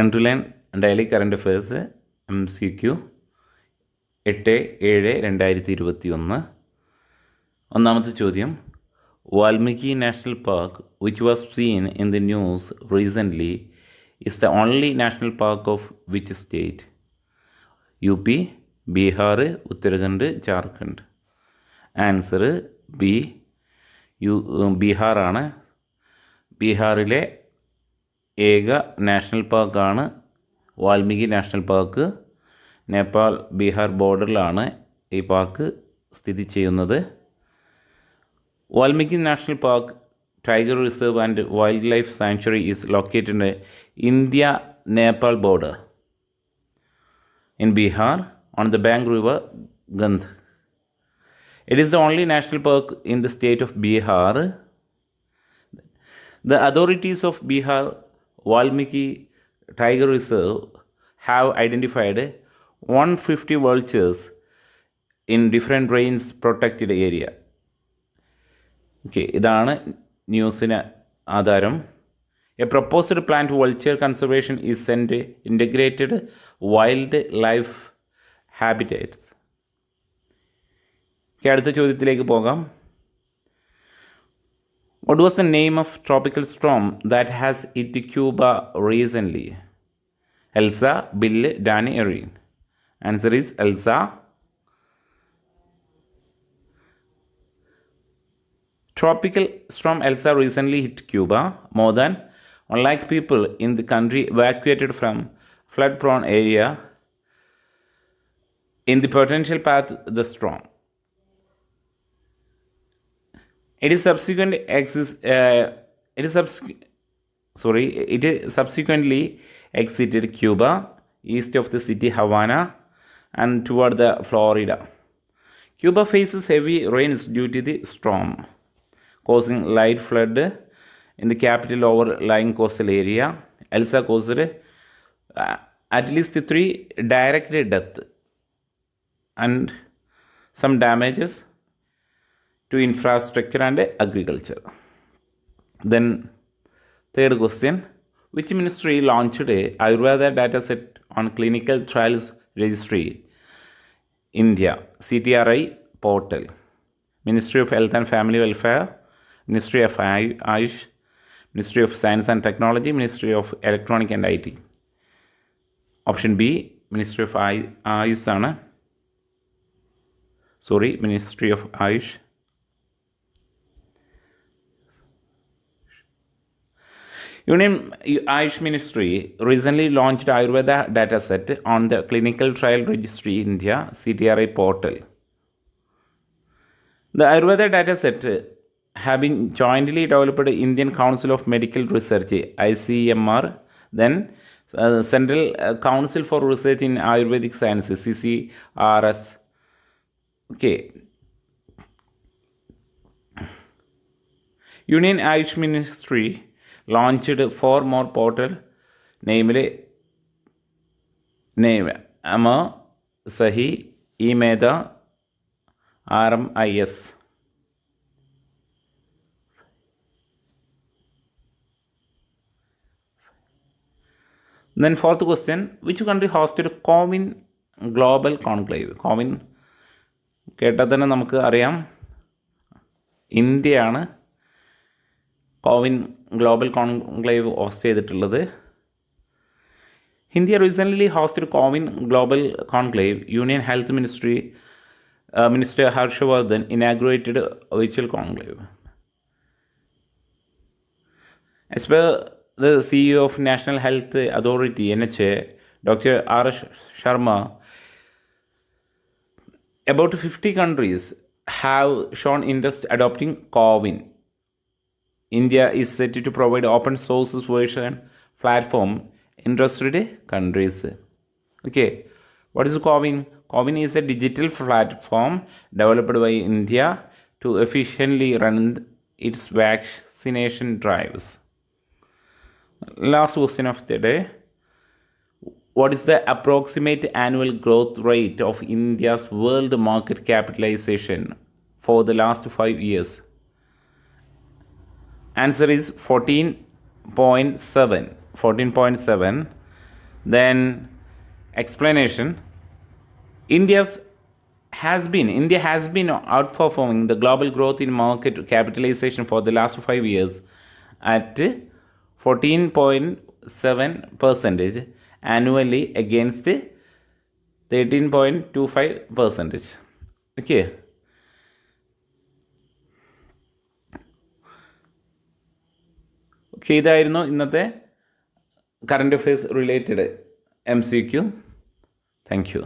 കൺട്രിലൈൻ daily current affairs MCQ 8/7/2021. ഒന്നാമത്തെ ചോദ്യം, Valmiki national park which was seen in the news recently is the only national park of which state? UP, Bihar, Uttarakhand, Jharkhand. Answer B, ബീഹാറാണ്. ബീഹാറിലെ ഏക national പാർക്കാണ് Valmiki national park. Nepal Bihar ബോർഡറിലാണ് ഈ park സ്ഥിതി ചെയ്യുന്നത്. Valmiki national park, tiger reserve and wildlife sanctuary is located India Nepal border in Bihar on the Bang River, Gandh. It is the only national park in the state of Bihar. The authorities of Bihar Valmiki Tiger Reserve have identified 150 vultures in different range protected area. Okay, ഇതാണ് ന്യൂസിന് ആധാരം. A proposed plant vulture conservation is an integrated wildlife habitat. അടുത്ത ചോദ്യത്തിലേക്ക് പോകാം. What was the name of tropical storm that has hit Cuba recently? Elsa, Bill, Danny, Erin. Answer is Elsa. Tropical storm Elsa recently hit Cuba. More than 1 lakh people in the country evacuated from flood-prone area in the potential path of the storm. It subsequently exited Cuba east of the city Havana and toward the Florida. Cuba faces heavy rains due to the storm, causing light flood in the capital overlying coastal area. Elsa caused at least 3 direct deaths and some damages to infrastructure and agriculture. Then third question, which ministry launched a Ayurveda dataset on clinical trials registry? India, CTRI portal. Ministry of Health and Family Welfare, Ministry of Ayush, Ministry of Science and Technology, Ministry of Electronic and IT. Option B, Ministry of Ayush ആണ്. Ministry of Ayush. Union Ayush Ministry recently launched Ayurveda dataset on the Clinical Trial Registry India CTRI portal. The Ayurveda dataset have been jointly developed Indian Council of Medical Research ICMR, then Central Council for Research in Ayurvedic Sciences CCRS. Okay. Union Ayush Ministry launched 4 more portal, namely AMA, Sahi, eMedha, RMIS. Then fourth question, which country hosted COWIN Global Conclave? COWIN കേട്ടാൽ തന്നെ നമുക്ക് അറിയാം, ഇന്ത്യയാണ് COWIN global conclave host ചെയ്തിട്ടുള്ളത്. India recently hosted COWIN global conclave. Union health minister Harshvardhan inaugurated virtual conclave. As per the CEO of National Health Authority NHA, Dr. R.S. Sharma, about 50 countries have shown interest adopting COWIN. India is set to provide open source version platform interested countries. Okay, what is COWIN? COWIN is a digital platform developed by India to efficiently run its vaccination drives. Last question of the day. What is the approximate annual growth rate of India's world market capitalization for the last 5 years? Answer is 14.7. Then explanation. India has been outperforming the global growth in market capitalization for the last 5 years at 14.7 percentage annually against 13.25 percentage. Okay. Okay, ഇതായിരുന്നു ഇന്നത്തെ current affairs related MCQ. Thank you.